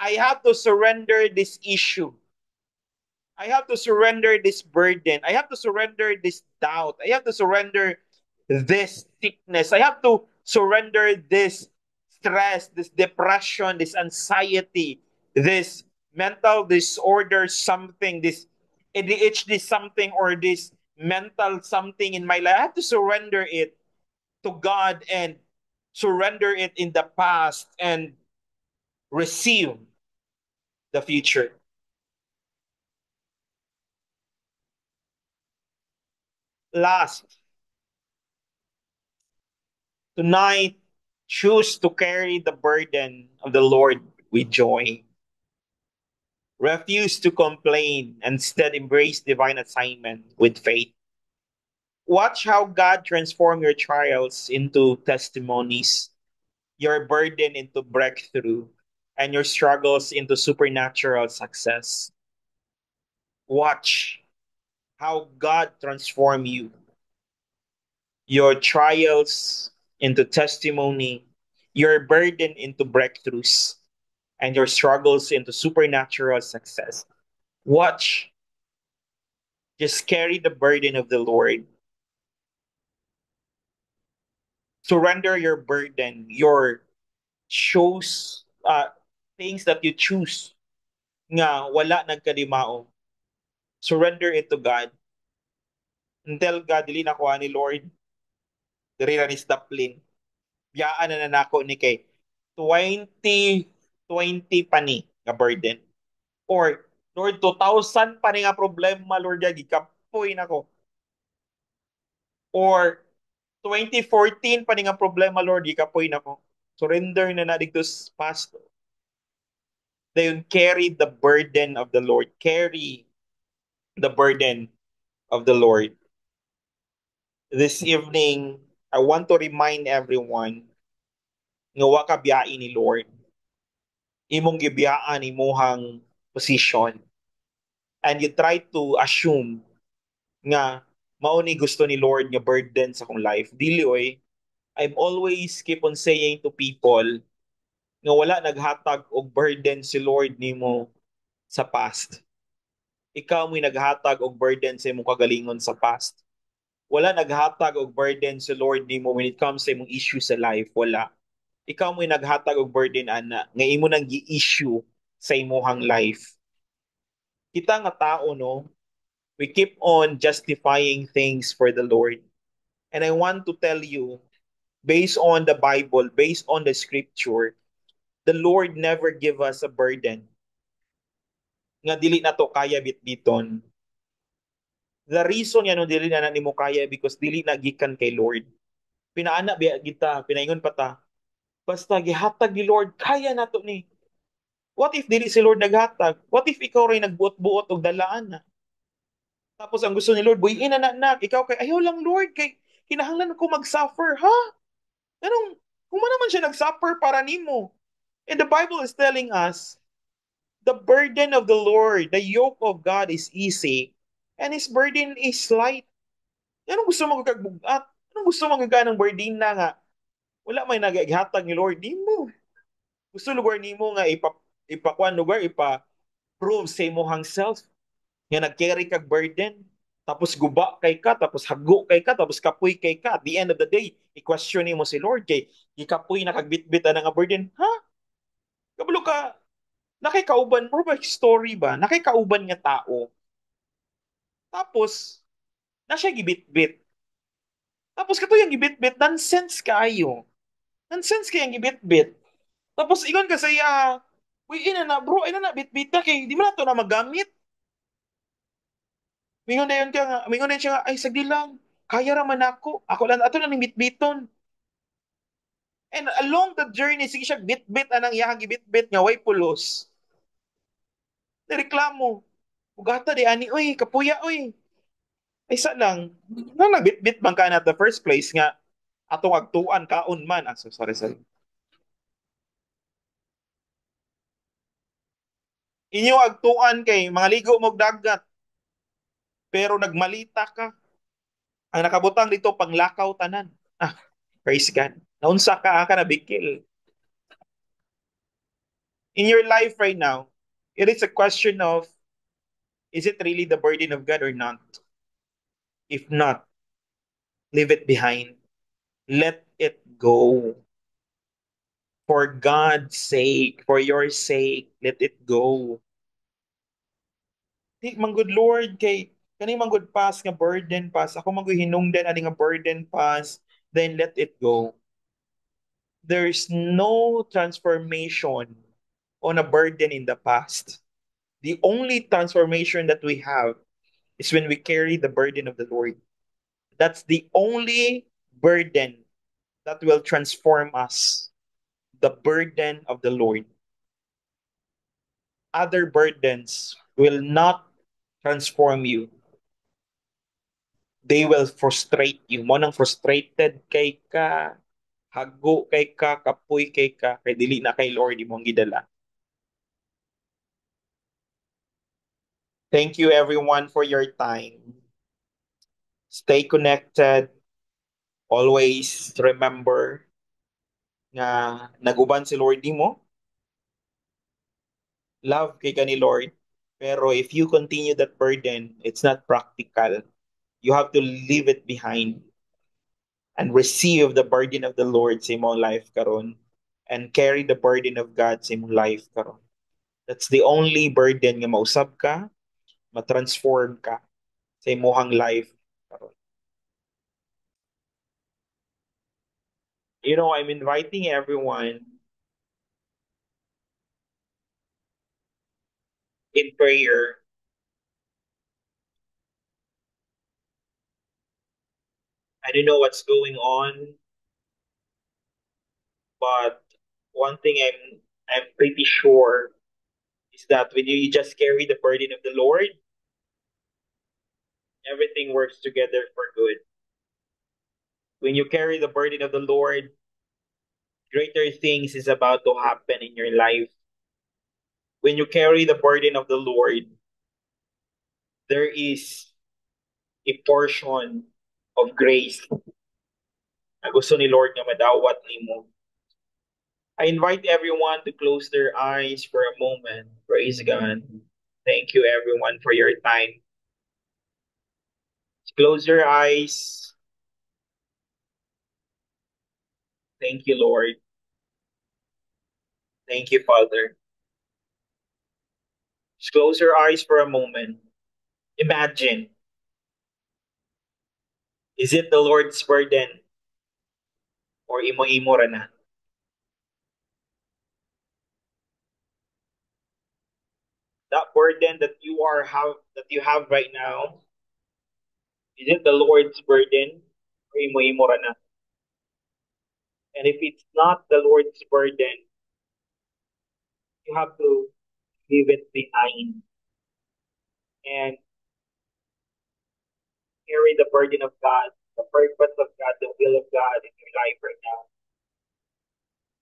I have to surrender this issue. I have to surrender this burden. I have to surrender this doubt. I have to surrender this sickness. I have to surrender this stress, this depression, this anxiety, this mental disorder, something, this ADHD something, or this mental something in my life. I have to surrender it to God and surrender it in the past and receive the future. Last, tonight, choose to carry the burden of the Lord with joy. Refuse to complain, instead embrace divine assignment with faith. Watch how God transform your trials into testimonies, your burden into breakthrough, and your struggles into supernatural success. Watch how God transform you, your trials into testimony, your burden into breakthroughs, and your struggles into supernatural success. Watch, just carry the burden of the Lord. Surrender your burden, your chose, things that you choose nga wala nagkalimao. Surrender it to God. And tell God, dili na ko ani Lord, diri na ni staplin. Biyaan na nako ni kay 2020 pa ni nga burden. Or, Lord, 2,000 pa ni nga problema, Lord, gikapoy na ko. Or, 2014 pa ni nga problema, Lord, gikapoy na ko. Surrender na na dito sa past. Then carry the burden of the Lord. Carry the burden of the Lord. This evening, I want to remind everyone nga wa ka biyain ni Lord. Imong gibiyaan imuhang position. And you try to assume nga mao ni gusto ni Lord nga burden sa akong life. Dili oy, I'm always keep on saying to people nga wala naghatag og burden si Lord nimo sa past. Ikaw mo'y naghatag og burden sa imong kagalingon sa past. Wala naghatag og burden si Lord nimo when it comes sa imong issue sa life. Wala. Ikaw mo'y naghatag og burden ana nga imo nang gi-issue sa imong life. Kita nga tao no, we keep on justifying things for the Lord. And I want to tell you, based on the Bible, based on the scripture, the Lord never give us a burden nga dili na to kaya bitbiton. The reason yan no dili na nimo kaya because dili na gikan kay Lord. Pinaana biya kita, pinaingon pa ta. Basta gihatag ni Lord, kaya na to ni. What if dili si Lord naghatag? What if ikaw ray nagbuot-buot og dalaan na? Tapos ang gusto ni Lord, buyin na nak. Ikaw kay ayaw lang Lord kay kinahanglan ko mag-suffer, ha? Anong kung man naman siya nag-suffer para nimo. And the Bible is telling us the burden of the Lord, the yoke of God is easy, and His burden is light. Anong gusto mo kagbugat? Anong gusto mo ng burden na nga? Wala may naghatag ni Lord. Di mo. Gusto lugar ni mo nga ipakuan lugar, ipa-prove sa imong self nga nag-carry kag burden. Tapos guba kay ka, tapos hago kay ka, tapos kapoy kay ka. At the end of the day, i-question mo si Lord kay ikapoy nakagbitbit na nga burden. Ha? Kabalo ka, nakikauban mo ba story ba? Nakikauban nga tao. Tapos, na siya gibitbit. Tapos kato yung gibitbit, nonsense kayo. Nonsense kayang gibitbit. Tapos ingon ka sa iya, uy, ina na bro, ina na, bitbit na kay, di mo na to na magamit. Mingon na yun ka nga, mingon na siya nga, ay, sagdi lang, kaya raman ako. Ako lang, ato lang ng bitbiton. And along the journey, sige siya, bit-bit anang iyahang gibit-bit nga, way pulos. Nireklamo. Ugata di ani, uy, kapuya, uy. Isa lang, nang nagbit-bit man ka na at the first place nga, atong agtuan kaon man. Ah, so, sorry, sorry. Inyo agtuan kay mga ligo mog dagat, pero nagmalita ka. Ang nakabutang dito panglakaw tanan. Ah, praise God. Naunsa ka na bikil. In your life right now, it is a question of is it really the burden of God or not? If not, leave it behind. Let it go. For God's sake, for your sake, let it go. Di man good Lord kay kani man good pass nga burden pass. Ako man hinungdan ani nga burden pass, then let it go. There's no transformation on a burden in the past. The only transformation that we have is when we carry the burden of the Lord. That's the only burden that will transform us. The burden of the Lord. Other burdens will not transform you. They will frustrate you. Mo nang frustrated kay ka, hago kay ka, kapoy kay ka, kay dili na kay Lord imong gidala. Thank you everyone for your time. Stay connected. Always remember nga naguban si Lord nimo. Love kay ka ni Lord. Pero if you continue that burden, it's not practical. You have to leave it behind and receive the burden of the Lord sa imong life karon and carry the burden of God sa imong life karon. That's the only burden nga mausab ka, matransform ka sa imong life karon. I'm inviting everyone in prayer. I don't know what's going on, but one thing I'm pretty sure is that when you just carry the burden of the Lord, everything works together for good. When you carry the burden of the Lord, greater things is about to happen in your life. When you carry the burden of the Lord, there is a portion of grace na gusto ni Lord nga madawat nimo. I invite everyone to close their eyes for a moment. Praise God. Thank you everyone for your time. Close your eyes. Thank you, Lord. Thank you, Father. Just close your eyes for a moment. Imagine, is it the Lord's burden or imo-imo ra na? That burden that you have right now, is it the Lord's burden or imo-imo ra na? And if it's not the Lord's burden, you have to leave it behind and carry the burden of God, the purpose of God, the will of God in your life right now.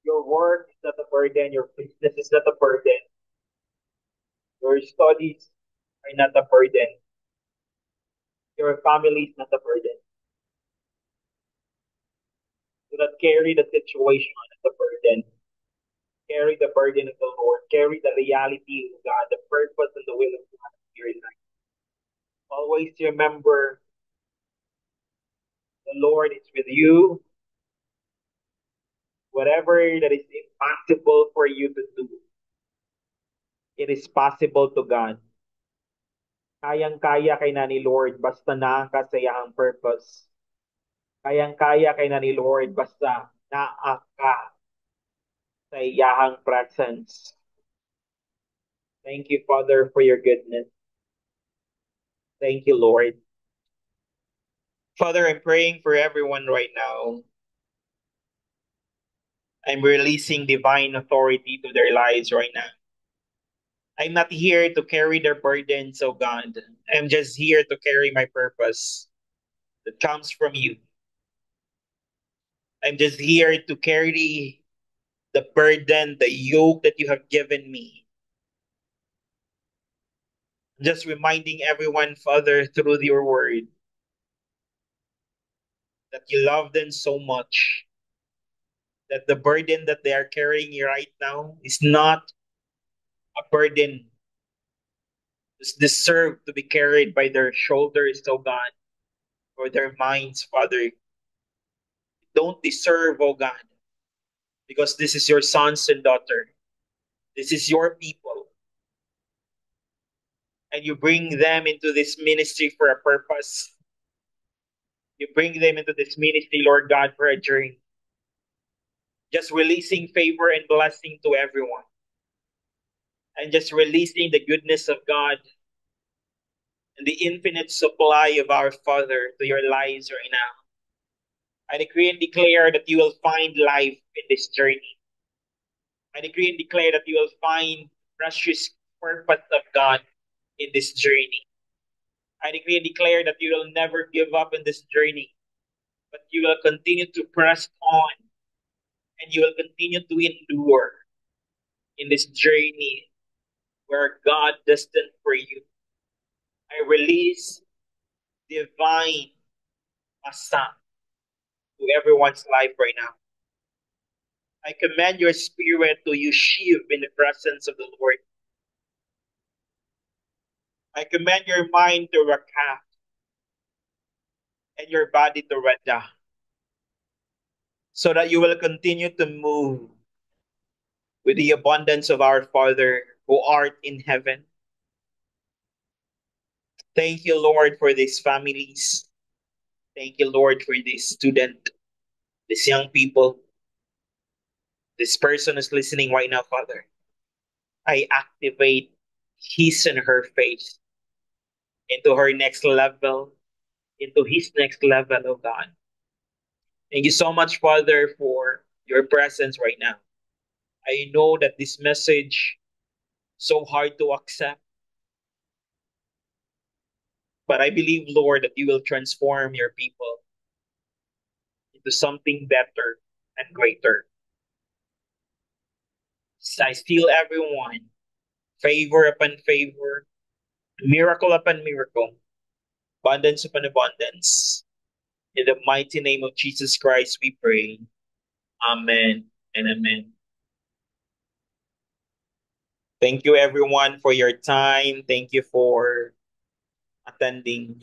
Your work is not a burden, your business is not a burden, your studies are not a burden, your family is not a burden. Do not carry the situation as a burden. Carry the burden of the Lord. Carry the reality of God, the purpose and the will of God in your life. Always remember the Lord is with you. Whatever that is impossible for you to do, it is possible to God. Kayang-kaya kay na ni Lord basta naangka sa iyang purpose. Kayang-kaya kay na ni Lord basta naangka sa iyang presence. Thank you, Father, for your goodness. Thank you, Lord. Father, I'm praying for everyone right now. I'm releasing divine authority to their lives right now. I'm not here to carry their burdens, oh God. I'm just here to carry my purpose that comes from you. I'm just here to carry the burden, the yoke that you have given me. Just reminding everyone, Father, through your word, that you love them so much, that the burden that they are carrying right now is not a burden that's deserved to be carried by their shoulders, oh God, or their minds, Father. Don't deserve, oh God, because this is your sons and daughter. This is your people. And you bring them into this ministry for a purpose. You bring them into this ministry, Lord God, for a journey. Just releasing favor and blessing to everyone. And just releasing the goodness of God and the infinite supply of our Father to your lives right now. I decree and declare that you will find life in this journey. I decree and declare that you will find precious purpose of God in this journey. I decree and declare that you will never give up in this journey, but you will continue to press on and you will continue to endure in this journey where God destined for you. I release divine masa to everyone's life right now. I command your spirit to yeshiv in the presence of the Lord. I command your mind to rakah and your body to rada, so that you will continue to move with the abundance of our Father who art in heaven. Thank you, Lord, for these families. Thank you, Lord, for this student, these young people, this person is listening right now, Father. I activate his and her faith into her next level, into his next level, oh God. Thank you so much, Father, for your presence right now. I know that this message so hard to accept, but I believe, Lord, that you will transform your people into something better and greater. I feel everyone, favor upon favor, miracle upon miracle, abundance upon abundance. In the mighty name of Jesus Christ, we pray. Amen and amen. Thank you, everyone, for your time. Thank you for attending.